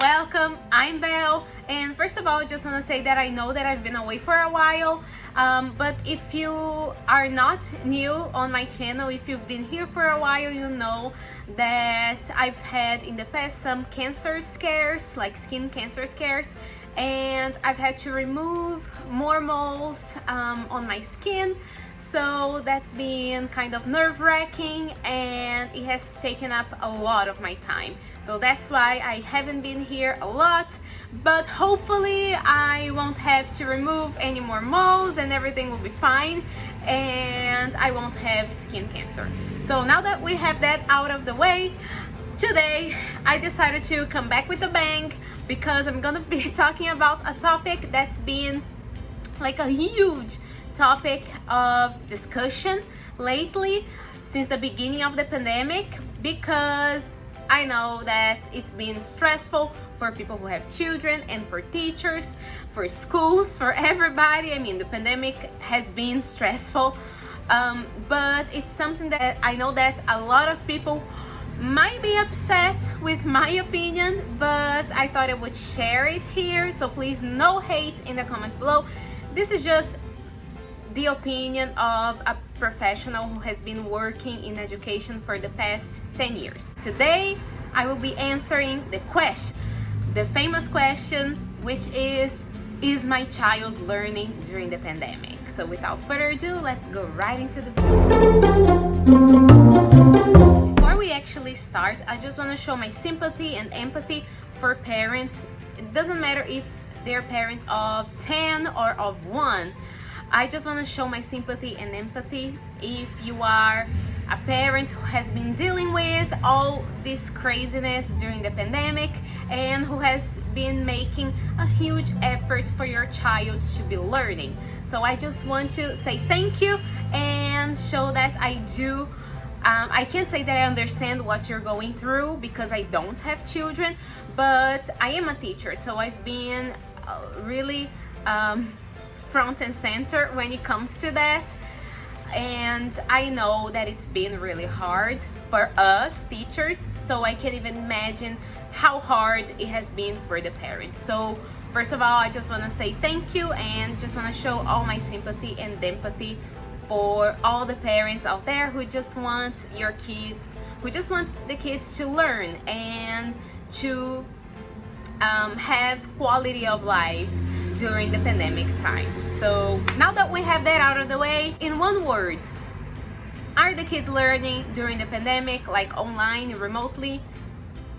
welcome. I'm Belle, and first of all, I just want to say that I know that I've been away for a while, but if you are not new on my channel, if you've been here for a while, you know that I've had in the past some cancer scares, like skin cancer scares, and I've had to remove more moles on my skin. So that's been kind of nerve-wracking, and it has taken up a lot of my time. So that's why I haven't been here a lot, but hopefully I won't have to remove any more moles and everything will be fine and I won't have skin cancer. So now that we have that out of the way, today I decided to come back with a bang because I'm gonna be talking about a topic that's been like a huge topic of discussion lately since the beginning of the pandemic, because I know that it's been stressful for people who have children and for teachers, for schools, for everybody. I mean, the pandemic has been stressful, but it's something that I know that a lot of people might be upset with my opinion, but I thought I would share it here. So please, no hate in the comments below. This is just the opinion of a professional who has been working in education for the past 10 years. Today, I will be answering the question, the famous question, which is my child learning during the pandemic? So without further ado, let's go right into the video. Before we actually start, I just want to show my sympathy and empathy for parents. It doesn't matter if they're parents of 10 or of 1. I just want to show my sympathy and empathy if you are a parent who has been dealing with all this craziness during the pandemic and who has been making a huge effort for your child to be learning. So I just want to say thank you and show that I do. I can't say that I understand what you're going through because I don't have children, but I am a teacher, so I've been really front and center when it comes to that, and I know that it's been really hard for us teachers, so I can even imagine how hard it has been for the parents. So first of all, I just want to say thank you and just want to show all my sympathy and empathy for all the parents out there who just want your kids, who just want the kids to learn and to have quality of life during the pandemic time. So now that we have that out of the way, in one word, are the kids learning during the pandemic, like online, remotely?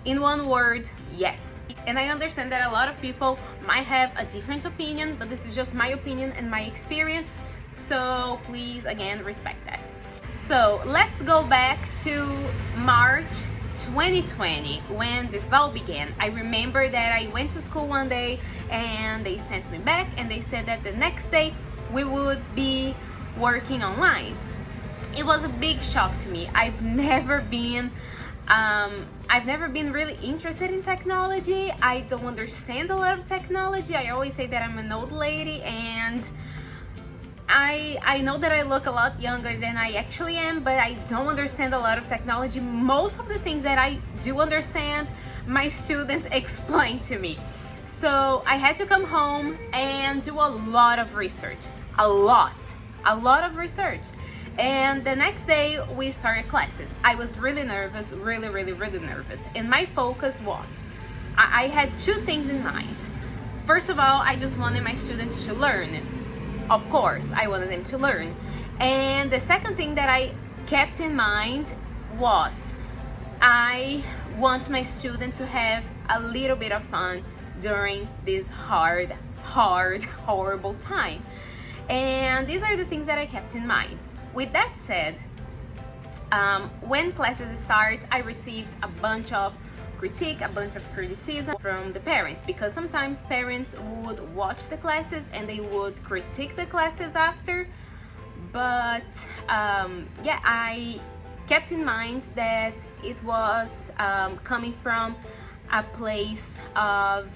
In one word, yes. And I understand that a lot of people might have a different opinion, but this is just my opinion and my experience, so please, again, respect that. So let's go back to March 2020 when this all began. I remember that I went to school one day and they sent me back and they said that the next day we would be working online. It was a big shock to me. I've never been really interested in technology. I don't understand a lot of technology. I always say that I'm an old lady, and I know that I look a lot younger than I actually am, but I don't understand a lot of technology. Most of the things that I do understand, my students explain to me. So I had to come home and do a lot of research, a lot of research. And the next day we started classes. I was really nervous, really nervous. And my focus was, I had two things in mind. First of all, I just wanted my students to learn. Of course, I wanted them to learn. And the second thing that I kept in mind was, I want my students to have a little bit of fun during this hard, horrible time. And these are the things that I kept in mind. With that said, when classes start, I received a bunch of critique, a bunch of criticism from the parents, because sometimes parents would watch the classes and they would critique the classes after. But yeah, I kept in mind that it was coming from a place of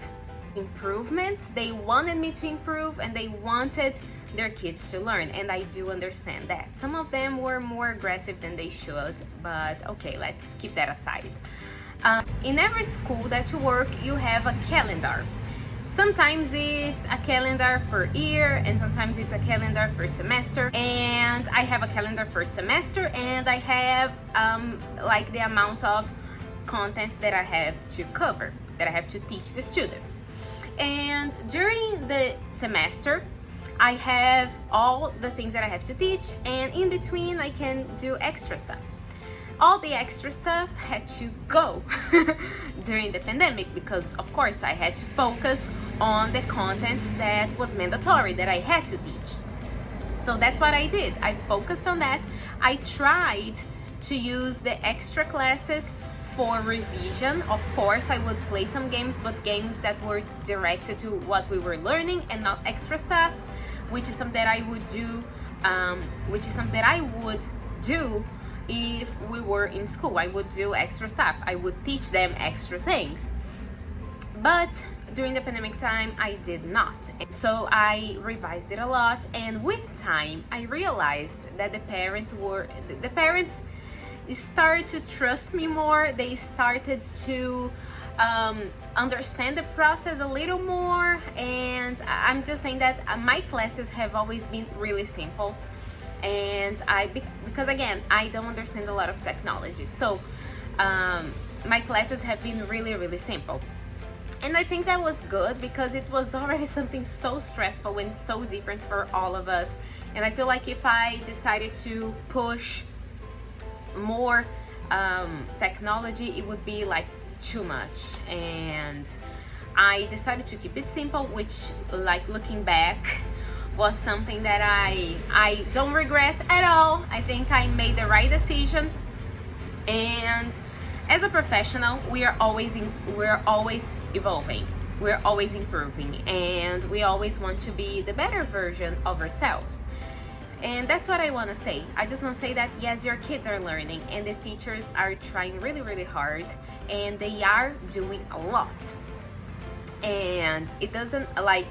improvement. They wanted me to improve and they wanted their kids to learn, and I do understand that. Some of them were more aggressive than they should, but okay, let's keep that aside. In every school that you work, you have a calendar. Sometimes it's a calendar for year, and sometimes it's a calendar for semester. And I have a calendar for semester, and I have like the amount of content that I have to cover, that I have to teach the students. And during the semester, I have all the things that I have to teach, and in between I can do extra stuff. All the extra stuff had to go during the pandemic because, of course, I had to focus on the content that was mandatory, that I had to teach. So that's what I did. I focused on that. I tried to use the extra classes for revision. Of course, I would play some games, but games that were directed to what we were learning and not extra stuff, which is something that I would do if we were in school. I would do extra stuff. I would teach them extra things. But during the pandemic time, I did not. So I revised it a lot, and with time, I realized that the parents started to trust me more. They started to understand the process a little more, and I'm just saying that my classes have always been really simple. And because again, I don't understand a lot of technology, so my classes have been really simple. And I think that was good because it was already something so stressful and so different for all of us. And I feel like if I decided to push more technology, it would be like too much. And I decided to keep it simple, which, like, looking back, was something that I don't regret at all. I think I made the right decision. And as a professional, we're always evolving, we're always improving, and we always want to be the better version of ourselves. And that's what I want to say. I just want to say that yes, your kids are learning, and the teachers are trying really hard, and they are doing a lot. And it doesn't, like,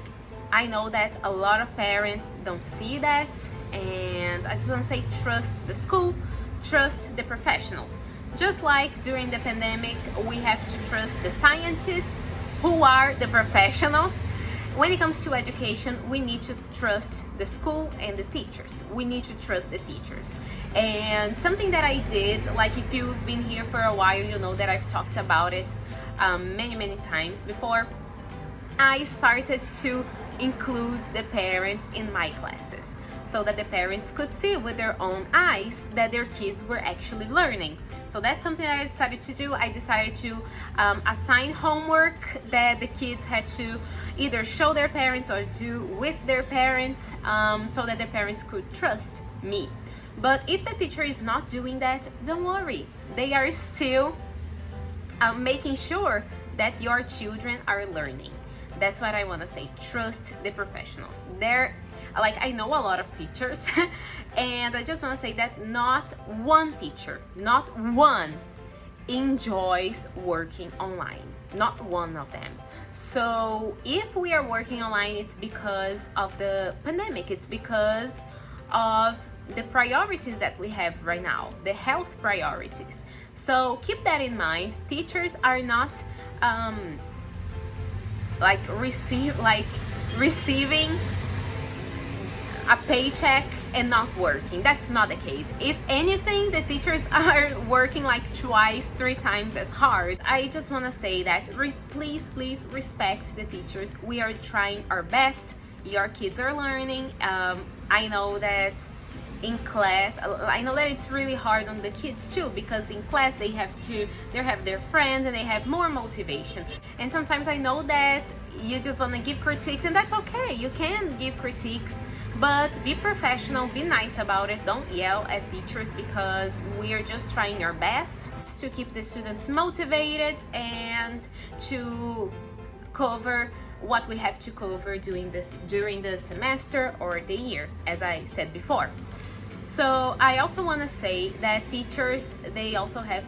I know that a lot of parents don't see that, and I just want to say, trust the school, trust the professionals. Just like during the pandemic, we have to trust the scientists, who are the professionals. When it comes to education, we need to trust the school and the teachers. We need to trust the teachers. And something that I did, like, if you've been here for a while, you know that I've talked about it many times before. I started to include the parents in my classes so that the parents could see with their own eyes that their kids were actually learning. So that's something that I decided to do. I decided to assign homework that the kids had to either show their parents or do with their parents, so that the parents could trust me. But if the teacher is not doing that, don't worry. They are still making sure that your children are learning. That's what I want to say. Trust the professionals. I know a lot of teachers and I just want to say that not one teacher, not one, enjoys working online. Not one of them. So if we are working online, it's because of the pandemic. It's because of the priorities that we have right now, the health priorities. So keep that in mind. Teachers are not receiving a paycheck and not working. That's not the case. If anything, the teachers are working like twice, 3 times as hard. I just want to say that please respect the teachers. We are trying our best. Your kids are learning. I know that in class, I know that it's really hard on the kids too, because in class they have their friends and they have more motivation. And sometimes I know that you just want to give critiques, and that's okay. You can give critiques, but be professional, be nice about it. Don't yell at teachers, because we are just trying our best to keep the students motivated and to cover what we have to cover during the semester or the year, as I said before. So I also want to say that teachers, we also have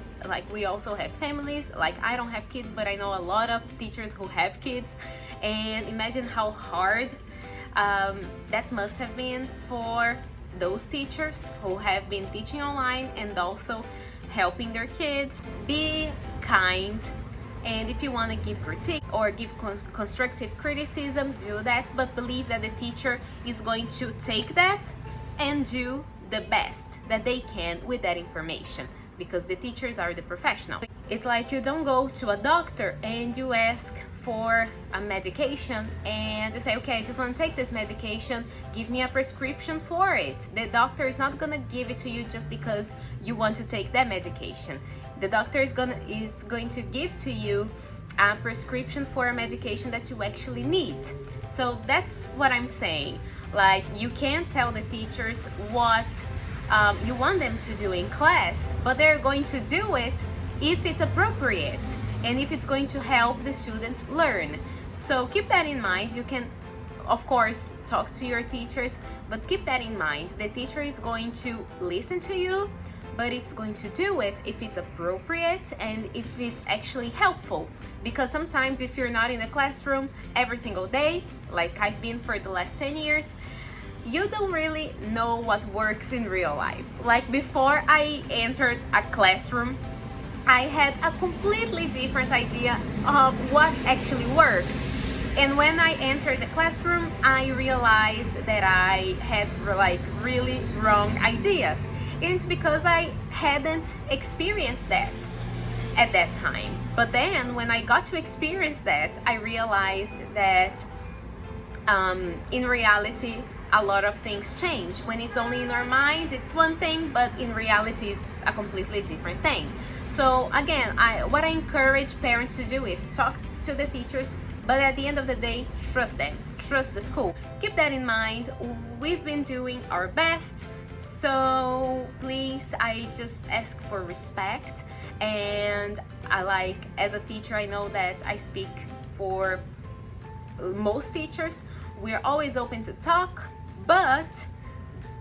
families. Like, I don't have kids, but I know a lot of teachers who have kids, and imagine how hard that must have been for those teachers who have been teaching online and also helping their kids. Be kind, and if you want to give critique or give constructive criticism, do that, but believe that the teacher is going to take that and do the best that they can with that information, because the teachers are the professional. It's like you don't go to a doctor and you ask for a medication and you say, okay, I just want to take this medication, give me a prescription for it. The doctor is not gonna give it to you just because you want to take that medication. The doctor is going to give to you a prescription for a medication that you actually need. So that's what I'm saying. Like, you can't tell the teachers what you want them to do in class, but they're going to do it if it's appropriate and if it's going to help the students learn. So keep that in mind. You can, of course, talk to your teachers, but keep that in mind. The teacher is going to listen to you, but it's going to do it if it's appropriate and if it's actually helpful. Because sometimes if you're not in the classroom every single day, like I've been for the last 10 years, you don't really know what works in real life. Like, before I entered a classroom, I had a completely different idea of what actually worked. And when I entered the classroom, I realized that I had like really wrong ideas. It's because I hadn't experienced that at that time. But then when I got to experience that, I realized that in reality, a lot of things change. When it's only in our mind, it's one thing, but in reality, it's a completely different thing. So again, what I encourage parents to do is talk to the teachers, but at the end of the day, trust them, trust the school. Keep that in mind. We've been doing our best, so please, I just ask for respect. And as a teacher, I know that I speak for most teachers. We're always open to talk, but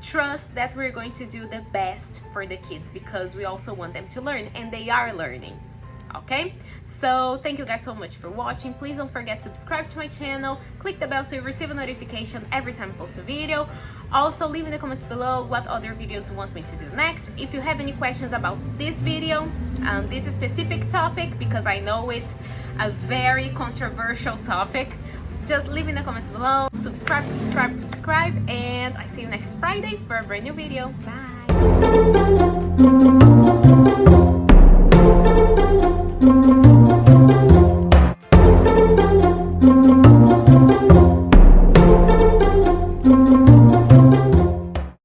trust that we're going to do the best for the kids, because we also want them to learn, and they are learning. Okay, so thank you guys so much for watching. Please don't forget to subscribe to my channel, click the bell so you receive a notification every time I post a video. Also, leave in the comments below what other videos you want me to do next. If you have any questions about this video, this specific topic, because I know it's a very controversial topic, just leave in the comments below. Subscribe, and I see you next Friday for a brand new video. Bye.